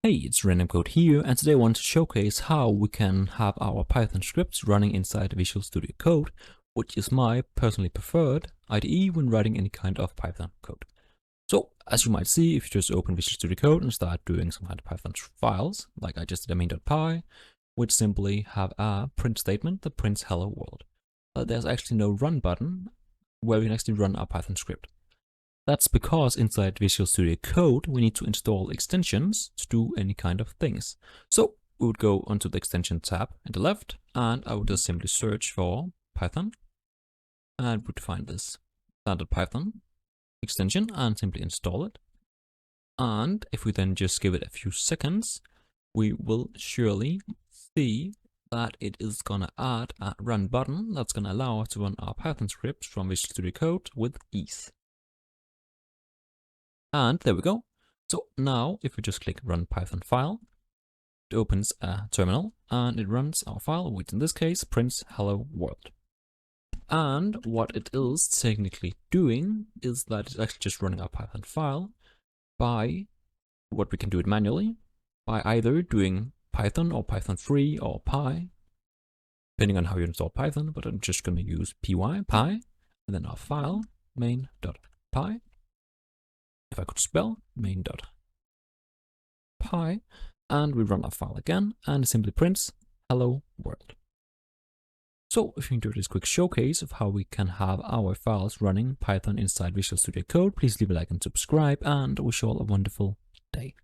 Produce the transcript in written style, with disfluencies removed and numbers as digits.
Hey, it's Random Code here, and today I want to showcase how we can have our Python scripts running inside Visual Studio Code, which is my personally preferred IDE when writing any kind of Python code. So, as you might see, if you just open Visual Studio Code and start doing some kind of Python files, like I just did a main.py, which simply have a print statement that prints hello world. There's actually no run button where we can actually run our Python script. That's because inside Visual Studio Code, we need to install extensions to do any kind of things. So we would go onto the extension tab at the left, and I would just simply search for Python, and would find this standard Python extension and simply install it. And if we then just give it a few seconds, we will surely see that it is gonna add a run button that's gonna allow us to run our Python scripts from Visual Studio Code with ease. And there we go. So now if we just click run Python file, it opens a terminal and it runs our file, which in this case prints hello world. And what it is technically doing is that it's actually just running our Python file by what we can do it manually by either doing Python or Python 3 or Py, depending on how you install Python, but I'm just going to use py, and then our file main.py. If I could spell main.py, and we run our file again, and it simply prints hello world. So if you enjoyed this quick showcase of how we can have our files running Python inside Visual Studio Code, please leave a like and subscribe, and wish you all a wonderful day.